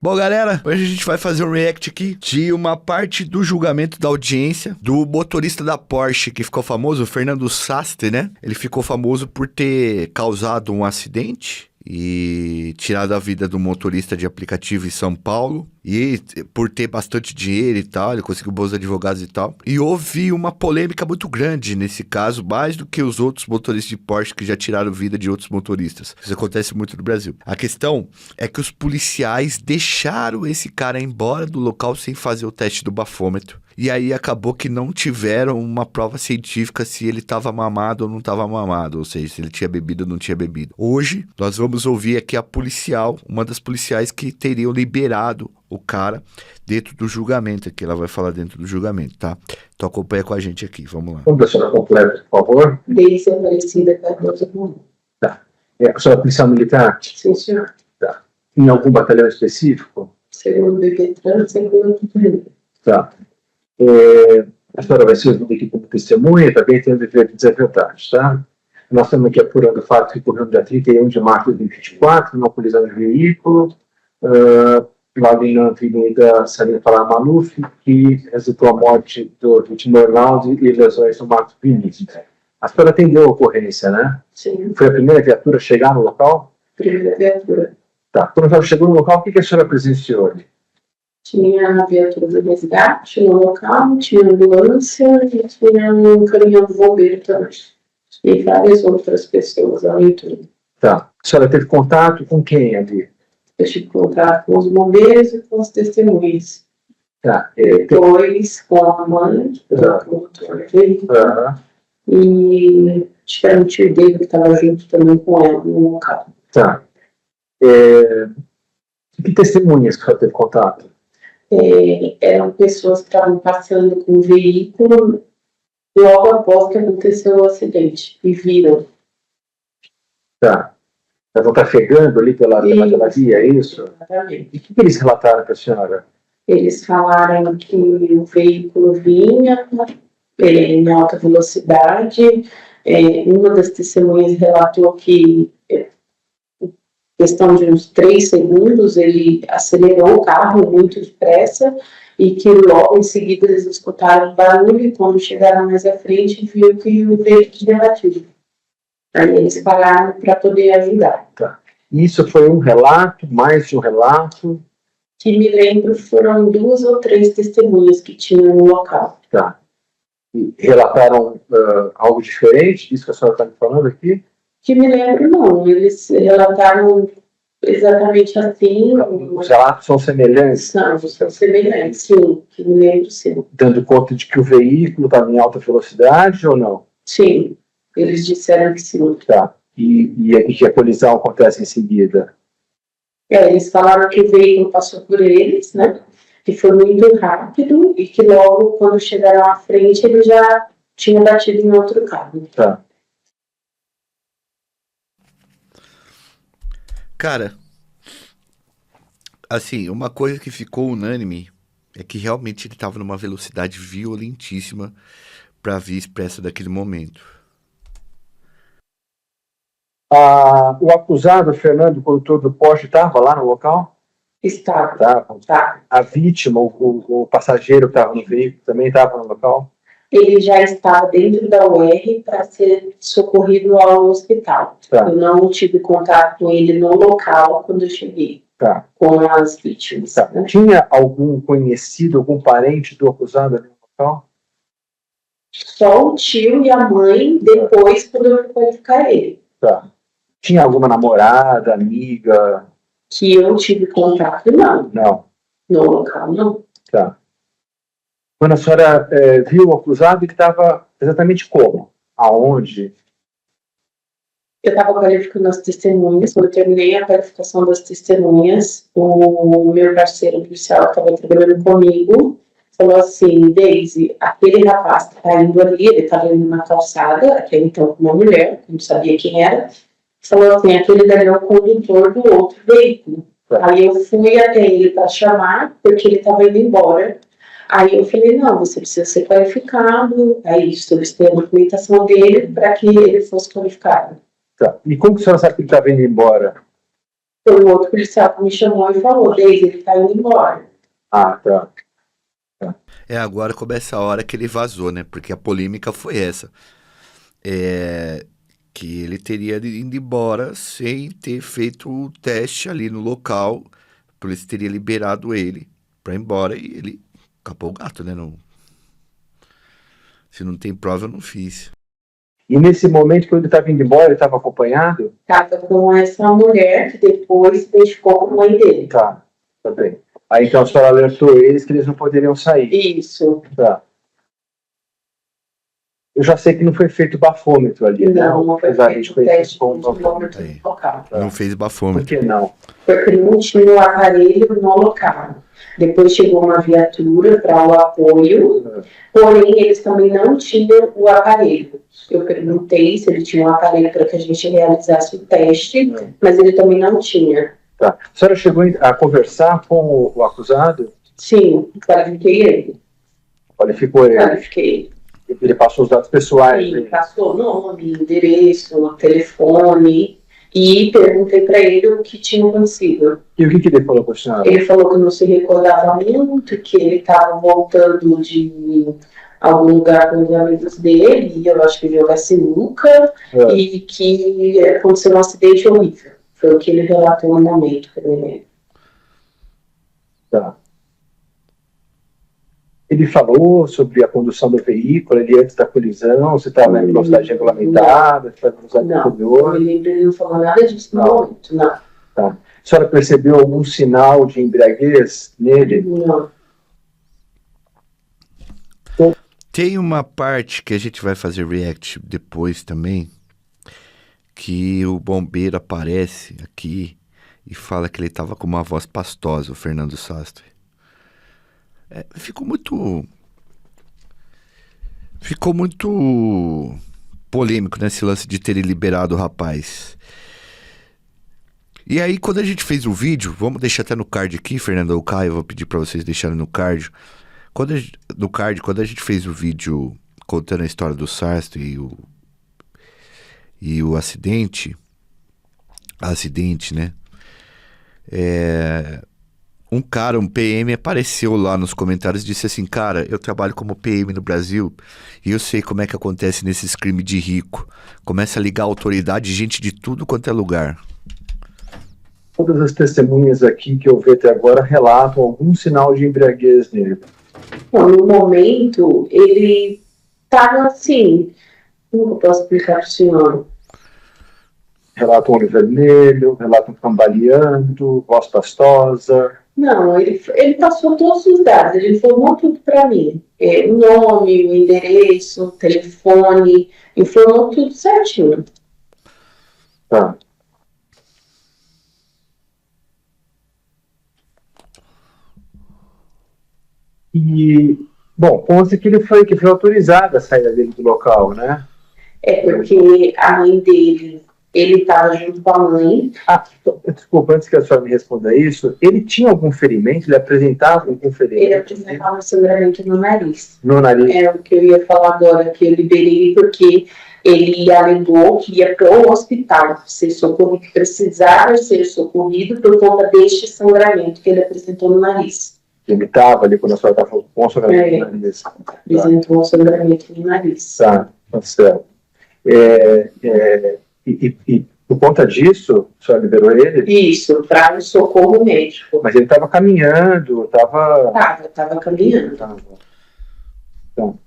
Bom, galera, hoje a gente vai fazer um react aqui de uma parte do julgamento da audiência do motorista da Porsche que ficou famoso, o Fernando Sastre, né? Ele ficou famoso por ter causado um acidente e tirado a vida do motorista de aplicativo em São Paulo. E por ter bastante dinheiro e tal, ele conseguiu bons advogados e tal. E houve uma polêmica muito grande nesse caso, mais do que os outros motoristas de Porsche que já tiraram vida de outros motoristas. Isso acontece muito no Brasil. A questão é que os policiais deixaram esse cara embora do local sem fazer o teste do bafômetro. E aí acabou que não tiveram uma prova científica se ele estava mamado ou não estava mamado, ou seja, se ele tinha bebido ou não tinha bebido. Hoje, nós vamos ouvir aqui a policial, uma das policiais que teriam liberado o cara dentro do julgamento, que ela vai falar dentro do julgamento, tá? Então acompanha com a gente aqui, vamos lá. Como da senhora completa, por favor? Deise Aparecida Cardoso Bruno. Tá. A senhora é policial militar? Sim, senhor. Tá. Em algum batalhão específico? Segundo Detran, segundo Detran. Tá. A senhora vai ser ouvida aqui como testemunha, também tem o dever de dizer a verdade, tá? Nós estamos aqui apurando o fato que ocorreu no dia 31 de março de 2024, numa colisão de veículo, lá na Avenida Salim Falar Maluf, que resultou a morte do vítima Orlando e lesões do Marcos Vinícius. A senhora atendeu a ocorrência, né? Sim. Foi a primeira viatura a chegar no local? Primeira viatura. Tá. Quando ela chegou no local, o que a senhora presenciou ali? Tinha a viatura do resgate no local, tinha ambulância e tinha um caminhão do bombeiro também. E várias outras pessoas ali em tudo. Tá. A senhora teve contato com quem ali? Eu tive contato com os bombeiros e com as testemunhas. Tá. Depois com a mãe, com o motor dele. E acho que era um tio dele que estava junto também com ela no local. Tá. Que testemunhas que a senhora teve contato? Eram pessoas que estavam passando com o veículo logo após que aconteceu o acidente e viram. Tá. Elas vão estar chegando ali pela via, é isso? Exatamente. E o que eles relataram para a senhora? Eles falaram que o veículo vinha em alta velocidade. Uma das testemunhas relatou que, em questão de uns 3 segundos, ele acelerou o carro muito depressa e que logo em seguida eles escutaram um barulho e quando chegaram mais à frente viu que o veículo tinha batido. Aí eles pararam para poder ajudar. Tá. Isso foi um relato, mais de um relato? Que me lembro foram 2 ou 3 testemunhas que tinham no local. Tá. E relataram algo diferente disso que a senhora está me falando aqui? Que me lembro, não. Eles relataram exatamente assim. Os relatos são semelhantes? Não, são semelhantes, sim. Que me lembro, sim. Dando conta de que o veículo estava em alta velocidade ou não? Sim. Eles disseram que sim. Tá. E que a colisão acontece em seguida? Eles falaram que o veículo passou por eles, né? Que foi muito rápido e que logo, quando chegaram à frente, ele já tinha batido em outro carro. Tá. Cara, assim, uma coisa que ficou unânime é que realmente ele estava numa velocidade violentíssima para a via expressa daquele momento. O acusado, Fernando, condutor do Porsche, estava lá no local? Estava. Tá. A vítima, o passageiro que estava no veículo, também estava no local? Ele já estava dentro da UR para ser socorrido ao hospital. Tá. Eu não tive contato com ele no local quando eu cheguei. Tá. Com as vítimas. Tá. Né? Tinha algum conhecido, algum parente do acusado ali no local? Só o tio e a mãe, depois, quando eu fui qualificar ele. Tá. Tinha alguma namorada, amiga? Que eu tive contato, não. Não. No local, não. Tá. Quando a senhora viu o acusado, ele estava exatamente como? Aonde? Eu estava qualificando as testemunhas. Quando eu terminei a qualificação das testemunhas, o meu parceiro policial que estava trabalhando comigo falou assim: Deise, aquele rapaz que está indo ali, ele estava indo na calçada, até então com uma mulher, eu não sabia quem era, falou assim: aquele dali é o condutor do outro veículo. Aí eu fui até ele para chamar, porque ele estava indo embora. Aí eu falei: não, você precisa ser qualificado. Aí solicitei a documentação dele para que ele fosse qualificado. Tá. E como que a senhora sabe que ele estava indo embora? Foi um outro policial que me chamou e falou, Deise, ele tá indo embora. Ah, tá. Agora começa a hora que ele vazou, né? Porque a polêmica foi essa. Que ele teria ido embora sem ter feito o teste ali no local. A polícia teria liberado ele pra ir embora e ele capou o gato, né? Não... Se não tem prova, eu não fiz. E nesse momento, quando ele estava indo embora, ele estava acompanhado? Tava com essa mulher que depois se identificou como mãe dele. Tá bem. Aí então a senhora alertou eles que eles não poderiam sair. Isso. Tá. Eu já sei que não foi feito bafômetro ali, né? Não foi Apesar de feito o conhecer teste como de bafômetro. quilômetro no local. Não fez Por bafômetro. que não? Porque não tinha o aparelho no local. Depois chegou uma viatura para o apoio, porém eles também não tinham o aparelho. Eu perguntei se ele tinha um aparelho para que a gente realizasse o teste, mas ele também não tinha. Tá. A senhora chegou a conversar com o acusado? Sim, qualifiquei ele. Qualificou ele? Qualifiquei. Ele passou os dados pessoais? Sim, passou nome, endereço, telefone e perguntei para ele o que tinha acontecido. E o que ele falou para a senhora? Ele falou que não se recordava muito, que ele estava voltando de algum lugar com os amigos dele, e eu acho que jogar sinuca, e que aconteceu um acidente horrível. Foi o que ele relatou no momento para mim. Tá. Ele falou sobre a condução do veículo, ele antes da colisão, se estava em velocidade regulamentada, se estava em velocidade superior? Não, ele não falou nada disso no momento, não. Tá. A senhora percebeu algum sinal de embriaguez nele? Não. Tem uma parte que a gente vai fazer react depois também, que o bombeiro aparece aqui e fala que ele estava com uma voz pastosa, o Fernando Sastre. Ficou muito polêmico nesse lance de terem liberado o rapaz. E aí, quando a gente fez o vídeo, vamos deixar até no card aqui, Fernando ou Caio, eu vou pedir para vocês deixarem no card. Quando a gente fez o vídeo contando a história do Sastre e o acidente, né? Um PM apareceu lá nos comentários e disse assim, cara, eu trabalho como PM no Brasil e eu sei como é que acontece nesses crimes de rico. Começa a ligar autoridade, gente de tudo quanto é lugar. Todas as testemunhas aqui que eu vi até agora relatam algum sinal de embriaguez nele. Bom, no momento, ele estava assim, como eu posso explicar para o senhor? Relatam olho vermelho, relatam cambaleando, voz pastosa. Não, ele passou todos os dados, ele informou tudo para mim. O nome, o endereço, o telefone, informou tudo certinho. Tá. E, bom, consta que que foi autorizada a saída dele do local, né? Porque a mãe dele, ele estava junto com a mãe. Desculpa, antes que a senhora me responda isso, ele tinha algum ferimento? Ele apresentava algum ferimento? Ele apresentava sangramento no nariz. No nariz? É o que eu ia falar agora, que eu liberei porque ele alegou que ia para o hospital ser socorrido, que precisava ser socorrido por conta deste sangramento que ele apresentou no nariz. Ele estava ali quando a senhora estava com o sangramento no nariz? Apresentou um sangramento no nariz. Tá certo. E por conta disso, a senhora liberou ele? Isso, para o socorro médico. Mas ele estava caminhando, Estava caminhando. Então,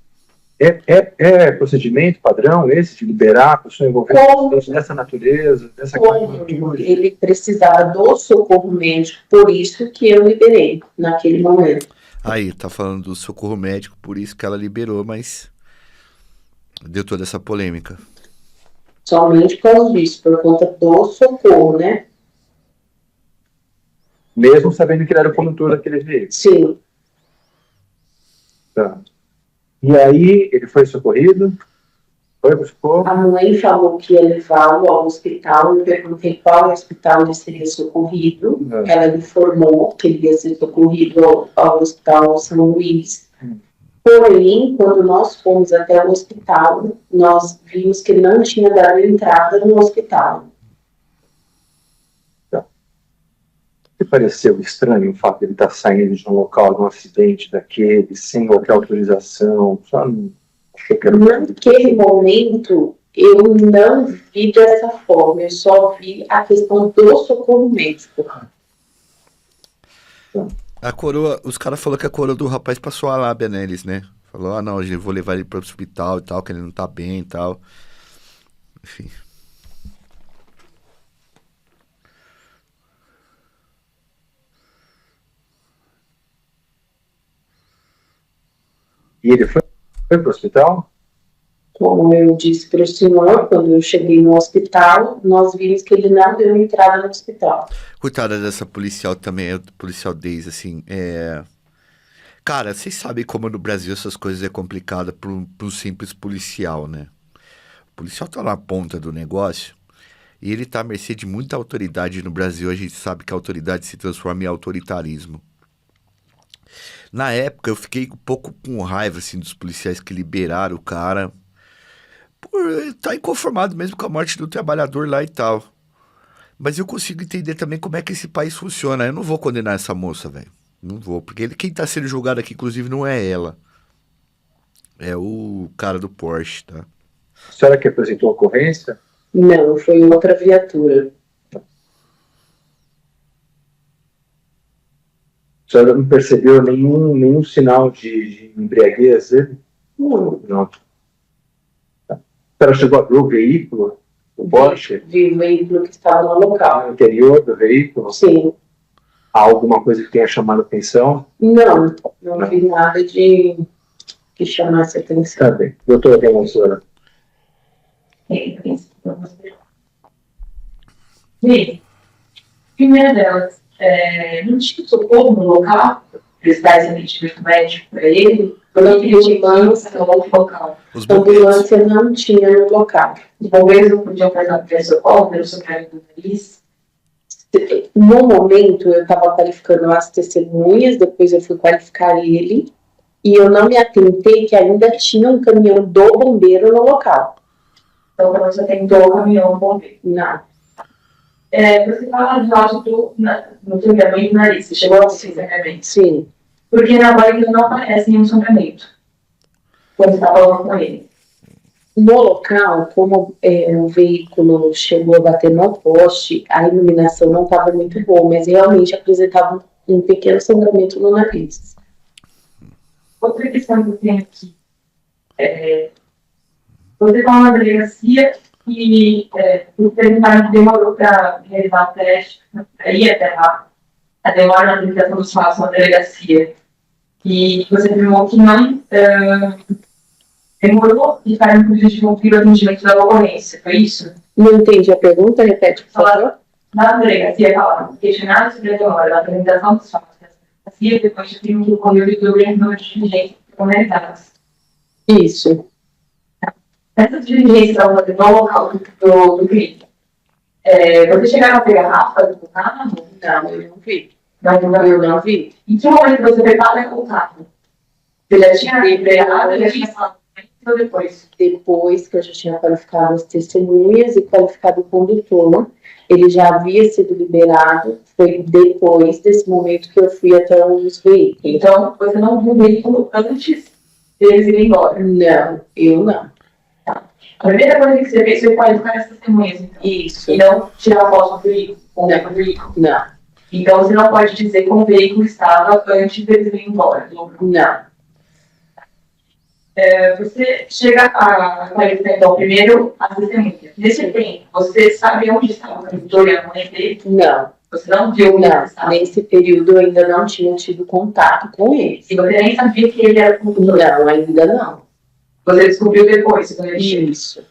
é procedimento padrão esse de liberar a pessoa envolvida dessa natureza, dessa Como ele precisava do socorro médico, por isso que eu liberei naquele momento. Aí, tá falando do socorro médico, por isso que ela liberou, mas deu toda essa polêmica. Somente por causa disso, por conta do socorro, né? Mesmo sabendo que ele era o condutor daquele veículo? Sim. Tá. E aí, ele foi socorrido? Foi pro socorro? A mãe falou que ia levá-lo ao hospital. Eu perguntei qual hospital ele seria socorrido. Ela me informou que ele ia ser socorrido ao hospital São Luís. Porém, quando nós fomos até o hospital, nós vimos que ele não tinha dado entrada no hospital. Tá. Te pareceu estranho o fato de ele estar saindo de um local, de um acidente daquele, sem qualquer autorização? Só não achou que era... Naquele momento, eu não vi dessa forma, eu só vi a questão do socorro médico. A coroa, os caras falaram que a coroa do rapaz passou a lábia neles, né? Falou, não, eu vou levar ele pro hospital e tal, que ele não tá bem e tal. Enfim. E ele foi pro hospital? Como eu disse para o senhor, quando eu cheguei no hospital, nós vimos que ele não deu entrada no hospital. Coitada dessa policial também, policial Daisy, assim, Cara, vocês sabem como no Brasil essas coisas é complicada para um simples policial, né? O policial tá na ponta do negócio e ele tá à mercê de muita autoridade. No Brasil a gente sabe que a autoridade se transforma em autoritarismo. Na época eu fiquei um pouco com raiva, assim, dos policiais que liberaram o cara por estar inconformado mesmo com a morte do trabalhador lá e tal. Mas eu consigo entender também como é que esse país funciona. Eu não vou condenar essa moça, velho. Não vou, porque quem tá sendo julgado aqui, inclusive, não é ela. É o cara do Porsche, tá? A senhora que apresentou a ocorrência? Não, foi outra viatura. A senhora não percebeu nenhum sinal de embriaguez dele? Não. A senhora chegou a ver o veículo, o Porsche? Vi o veículo que estava no local. No interior do veículo? Sim. Há alguma coisa que tenha chamado a atenção? Não vi nada de que chamasse a atenção. Tá bem. Doutora, tem uma senhora? Bem, primeira delas, não tinha socorro no local, prestar esse atendimento médico para ele, Não porque ele tinha ambulância, no local. Os bombeiros. ambulância não tinha no local. Os bombeiros não podiam fazer socorro pelo sofrimento do nariz. No momento, eu estava qualificando as testemunhas, depois eu fui qualificar ele, e eu não me atentei que ainda tinha um caminhão do bombeiro no local. Então, você tentou o caminhão do bombeiro. Não. Você fala de óbito no sangramento do nariz. Você chegou a ter sangramento? Sim. Porque na hora que não aparece nenhum sangramento. Quando você está falando com ele. No local, como o veículo chegou a bater no poste, a iluminação não estava muito boa, mas realmente apresentava um pequeno sangramento no nariz. Outra questão que eu tenho aqui. Você fala na delegacia que o perguntaram que demorou para realizar o teste, aí até lá, a demora na aplicação dos fatos na delegacia. E você afirmou que não demorou de ficar inclusive de cumprir o atendimento da ocorrência, foi isso? Não entendi a pergunta, repete, por favor. Na delegacia, falaram, questionado sobre a demora na apresentação dos fatos da delegacia, depois de que ocorreu de grande número de diligências realizadas. Isso. Essas diligências ao no local do crime, você chegaram a ter garrafas do carro? Não, eu não vi. Eu não vi. Em que momento você prepara o carro? Você já tinha liberado, já tinha falado ou depois? Depois que eu já tinha qualificado as testemunhas e qualificado o condutor, ele já havia sido liberado, foi depois desse momento que eu fui até os veículos. Então, você não viu o veículo antes deles irem embora? Não, eu não. Tá. A primeira coisa que você fez foi qualificar as testemunhas, então. Isso. E não tirar foto do veículo, com o veículo. Não. Então, você não pode dizer como o veículo estava antes deles irem embora. Não. Você chega a qualificar, então, primeiro as testemunhas. Nesse tempo, você sabe onde estava o condutor e a mãe dele? Não. Você não viu onde Não. estava? Nesse período eu ainda não tinha tido contato com eles. E você nem sabia que ele era o condutor? Não, ainda não. Você descobriu depois, quando ele chegou, Isso.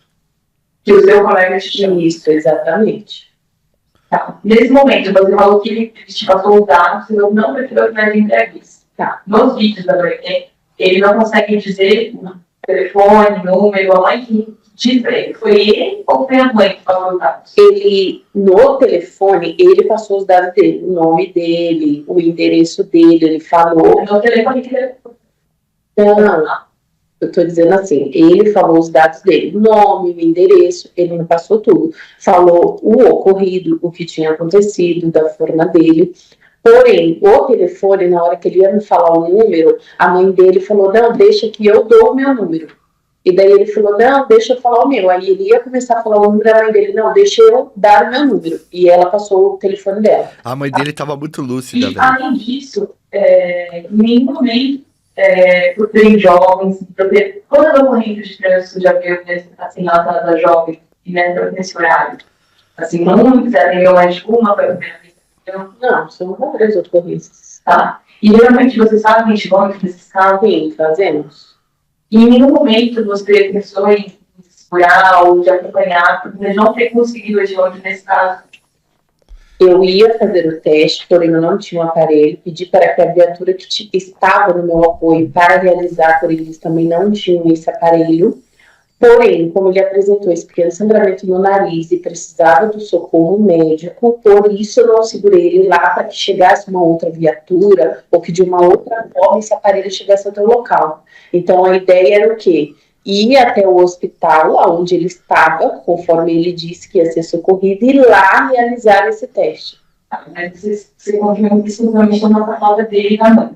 que o seu colega te chamou. Isso, exatamente. Tá. Nesse momento, você falou que ele te passou os dados, você não percebeu que era entrevista. Tá. Nos vídeos da Dorothy, ele não consegue dizer telefone, número, a mãe que diz pra ele. Foi ele ou foi a mãe que passou os dados? Ele, no telefone, ele passou os dados dele, o nome dele, o endereço dele, ele falou. No telefone que ele... Não, Eu estou dizendo assim, ele falou os dados dele, nome, o endereço, ele não passou tudo. Falou o ocorrido, o que tinha acontecido, da forma dele. Porém, o telefone, na hora que ele ia me falar o número, a mãe dele falou, não, deixa que eu dou o meu número. E daí ele falou, não, deixa eu falar o meu. Aí ele ia começar a falar o número da mãe dele, não, deixa eu dar o meu número. E ela passou o telefone dela. A mãe dele tava muito lúcida, E, velho. além disso, em nenhum momento, por ter jovens, por ter todas as ocorrências de trânsito já veio assim, da jovem, né, nesse horário. Assim, não fizeram mais de uma para a primeira vez. Não, são várias ocorrências. Tá? E geralmente vocês fazem jovens nesses casos? Sim, fazemos. E em nenhum momento você pensou em segurar ou de acompanhar, porque não ter conseguido o jovem nesse caso. Eu ia fazer o teste, porém eu não tinha um aparelho, pedi para que a viatura que estava no meu apoio para realizar, porém eles também não tinham esse aparelho. Porém, como ele apresentou esse pequeno sangramento no nariz e precisava do socorro médico, por isso eu não segurei ele lá para que chegasse uma outra viatura ou que de uma outra forma esse aparelho chegasse até o local. Então a ideia era o quê? Ir até o hospital onde ele estava, conforme ele disse que ia ser socorrido, e lá realizar esse teste. Mas você confirmou que isso realmente não está falta dele e da mãe.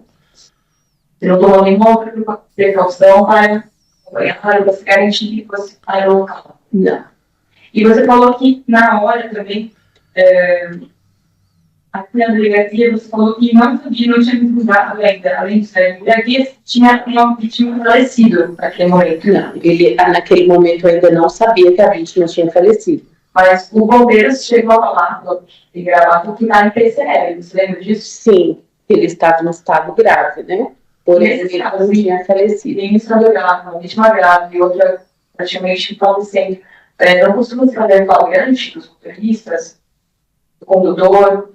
Você não tomou nenhuma outra precaução para você garantir que você está no local. Não. E você falou que na hora também, aqui na delegacia, você falou que não sabia, não tinha divulgado ainda, além disso, a delegacia tinha uma vítima falecido naquele momento. Não, ele naquele momento ainda não sabia que a vítima tinha falecido. Mas o bombeiro chegou a falar e gravar que estava em PCR, você lembra disso? Sim, ele estava em estado grave, né? Porém, ele não tinha falecido. Tem estado grave, uma vítima grave e outra praticamente falecendo. Não costuma se fazer flagrante dos motoristas, do condutor?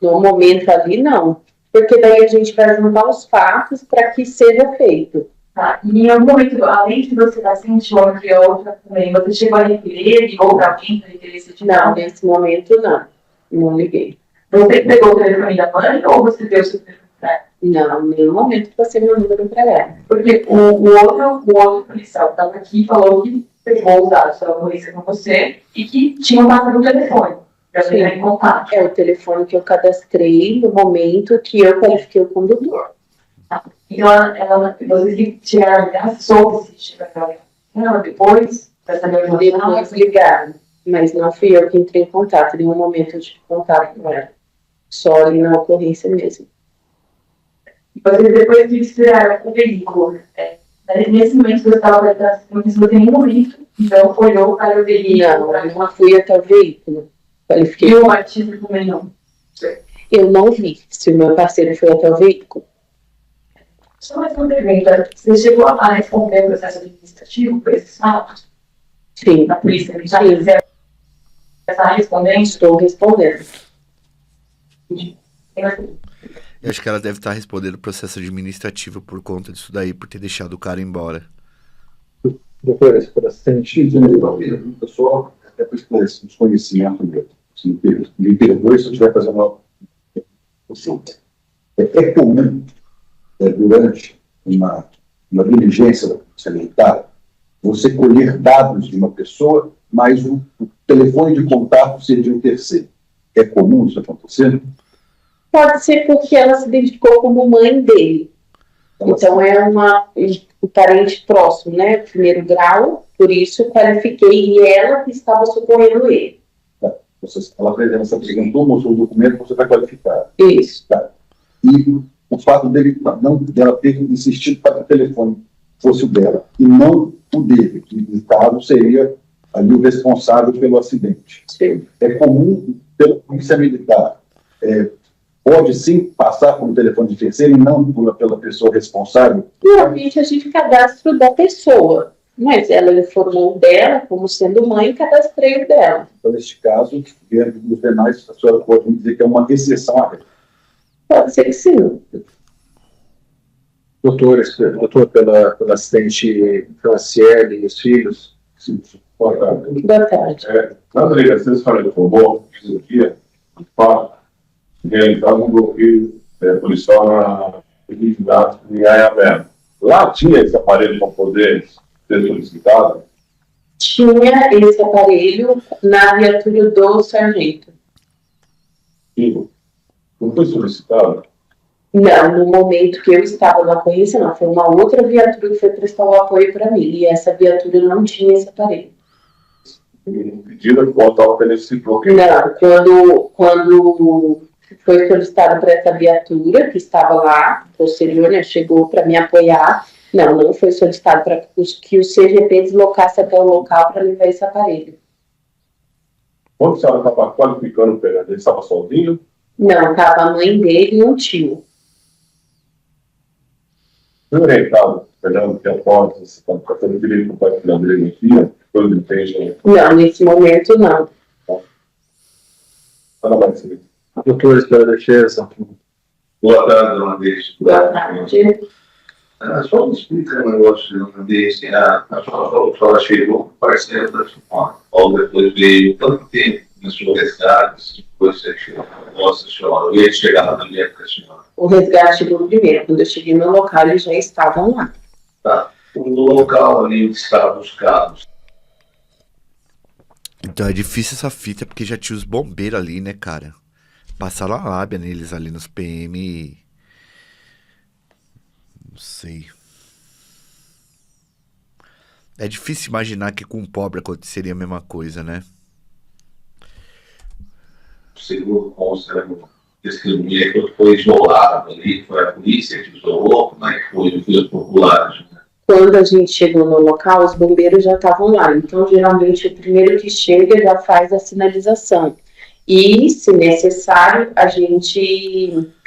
No momento ali, não. Porque daí a gente vai juntar os fatos para que seja feito. Tá. E em algum momento, além de você estar sentindo uma e a outra também, você chegou a requerer ou para alguém para requerer esse Não, nesse momento não. Não liguei. Você pegou o telefone da mãe ou você deu o seu telefone para ela? Não, em nenhum momento passei meu número para ela. Porque o outro policial que estava aqui falou que pegou os dados da polícia com você e que tinha passado o telefone para você entrar em contato. É o telefone que eu cadastrei no momento que eu qualifiquei o condutor. Então, vocês chegaram a ligar, soube se chegaram a ligar. Ela depois, para saber o que Depois ligaram, mas não fui eu que entrei em contato. Em nenhum momento eu tive contato com ela. Só ali na ocorrência mesmo. Vocês depois que esperaram o veículo, nesse momento você estava atrás, não precisou ter nenhum momento, então olhou para o veículo. Não, eu não fui até o veículo. Qualifiquei. E o artista também não. Eu não vi se o meu parceiro foi até o veículo. Só mais uma pergunta. Você chegou a responder o processo administrativo por esses fatos? Sim. Na polícia militar? Sim. Você está respondendo? Estou respondendo. Eu acho que ela deve estar respondendo o processo administrativo por conta disso daí, por ter deixado o cara embora. Doutor, esse assistente, eu só até por esse desconhecimento meu. Me perdoe se eu estiver fazendo uma. É comum, durante uma diligência da polícia militar, você colher dados de uma pessoa, mas o telefone de contato ser de um terceiro. É comum isso acontecer? Pode ser porque ela se identificou como mãe dele. Então é um parente próximo, né? Primeiro grau, por isso eu qualifiquei e ela que estava socorrendo ele. Ela apresentou, mostrou o documento, você vai qualificar. Isso. Tá. E o fato dela ter insistido para que o telefone fosse o dela e não o dele, que no caso seria ali o responsável pelo acidente. Sim. É comum, pela polícia militar, pode sim passar por um telefone de terceiro e não pela pessoa responsável? Normalmente a gente cadastra da pessoa, mas ela informou dela como sendo mãe e cadastrei o dela. Então, neste caso, dentro dos demais, a senhora pode me dizer que é uma exceção à regra. Pode ser que sim. Doutor, pela assistente Franciele e os filhos. Sim, Boa tarde. Na delegacia, a senhora informou que no dia, de fato, realizava um bloqueio policial na Avenida em Anhanguera. Lá tinha esse aparelho para poder ser solicitado? Tinha esse aparelho na viatura do sargento. Sim. Não foi solicitado? Não, no momento que eu estava na ocorrência, não. Foi uma outra viatura que foi prestar o apoio para mim. E essa viatura não tinha esse aparelho. Pedido que voltava para ele se bloqueio. Não, quando foi solicitado para essa viatura, que estava lá, posterior, né, chegou para me apoiar, não foi solicitado para que o CGP deslocasse até o local para levar esse aparelho. Quando a senhora estava qualificando o Fernando, ele estava sozinho? Não, estava a mãe dele e um tio. Foi orientado, Fernando, que após você está fazendo direito para o pai dele aqui, quando ele tem. Não, nesse momento não. Fala mais sobre isso. Doutores pela defesa. Boa tarde, dona Deise. Boa tarde. Só me explica um negócio, dona Deise. A senhora chegou parceiro da senhora. Ou depois veio tanto tempo na sua resgate, depois você chegou. Nossa senhora, eu ia chegar na minha com a senhora. O resgate chegou primeiro. Quando eu cheguei no local, eles já estavam lá. Tá. No local ali onde estavam os carros. Então é difícil essa fita, porque já tinha os bombeiros ali, né, cara? Passaram a lábia neles ali nos PM. Não sei. É difícil imaginar que com um pobre aconteceria a mesma coisa, né? Segundo consta, testemunha que foi isolado ali, foi a polícia que isolou, mas foi os populares. Né? Quando a gente chegou no local, os bombeiros já estavam lá. Então, geralmente, o primeiro que chega já faz a sinalização. E, se necessário,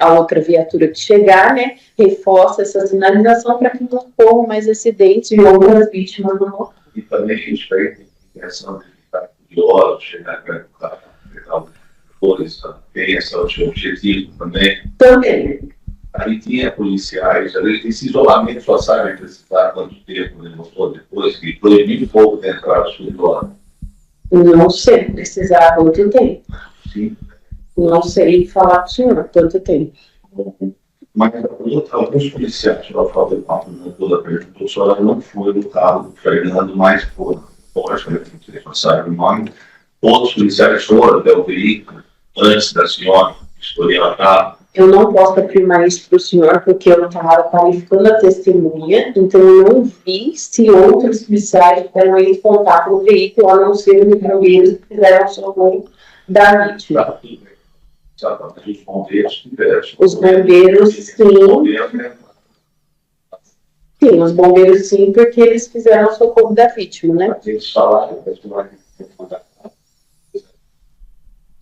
a outra viatura que chegar, né, reforça essa sinalização para que não ocorram mais acidentes e outras vítimas no local. E também a gente pega a intenção de ficar curioso, chegar perto do carro, pegar coisa, tem esse objetivo também. Também. Ali tinha policiais, ali esse isolamento só sabe precisar quanto tempo ele mostrou depois, que proibiu um pouco de entrar no escritório. Não sei precisar quanto tempo. Sim. Não sei falar para o senhor quanto tempo. Mas alguns policiais, pela falta de papo, toda perguntou, a senhora não foi no carro do Fernando, mas foram. Acho que ele passaram o nome. Outros policiais foram até o veículo antes da senhora escolher a carro. Eu não posso afirmar isso para o senhor, porque eu estava qualificando a testemunha, então eu não vi se outros policiais tiveram em contato com o veículo, a não ser os bombeiros que fizeram o socorro da vítima. Tá, tudo bem. Exatamente, os bombeiros tiveram. Os bombeiros, sim. Sim, os bombeiros, sim, porque eles fizeram o socorro da vítima, né? Eles falaram que a senhora tem que contar.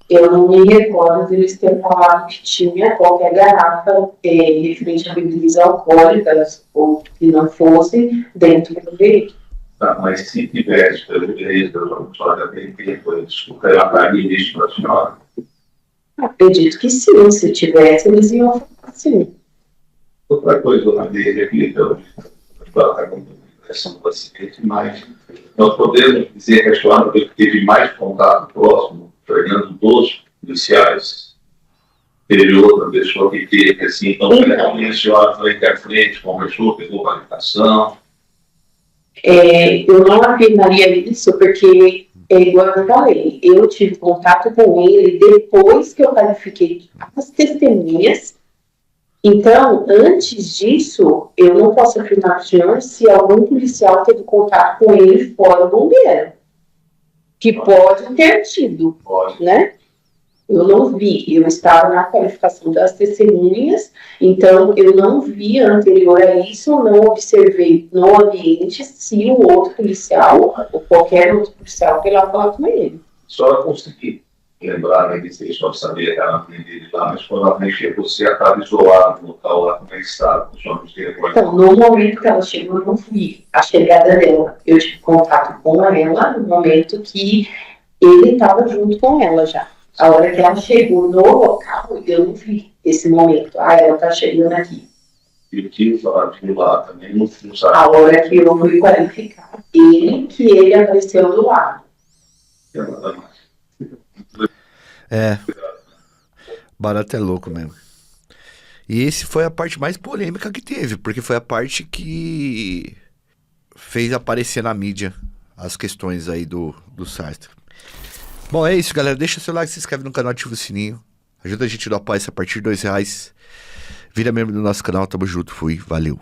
Eu não me recordo de eles terem falado que tinha qualquer garrafa referente a bebidas alcoólicas ou que não fosse dentro do veículo. Tá, mas se tivesse, pelo direito, a senhora tem tempo, desculpa, ela está início para a senhora. Acredito que sim, se tivesse, eles iam falar sim. Outra coisa, dona Deise, aqui, então, está com impressão do acidente, mas nós podemos dizer que a senhora teve mais contato próximo, Fernando, dos policiais. Teve outra pessoa que teve, assim, então, a senhora foi à frente, conversou, pegou qualificação. Eu não afirmaria isso porque, igual eu falei, eu tive contato com ele depois que eu qualifiquei as testemunhas. Então, antes disso, eu não posso afirmar para o senhor se algum policial teve contato com ele fora do bombeiro. Que pode ter tido, né? Eu não vi, eu estava na qualificação das testemunhas, então eu não vi anterior a isso, não observei no ambiente se o outro policial, ou qualquer outro policial, foi lá falar com ele. Só consegui lembrar, né, de vocês só saber que ela dele lá, mas quando ela mexeu, você estava isolado no local lá, como é que estava? Então, no momento que ela chegou, eu não vi a chegada dela. Eu tive contato com ela no momento que ele estava junto com ela já. A hora que ela chegou no local, eu não vi esse momento. Ela está chegando aqui. E o que falaram de lá também, não sabe. A hora que eu fui qualificar que ele apareceu do lado. É. Barato é louco mesmo. E esse foi a parte mais polêmica que teve, porque foi a parte que fez aparecer na mídia as questões aí do Sastre. Bom, é isso, galera. Deixa seu like, se inscreve no canal, ativa o sininho. Ajuda a gente no apoio a partir de R$2. Vira membro do nosso canal. Tamo junto. Fui. Valeu.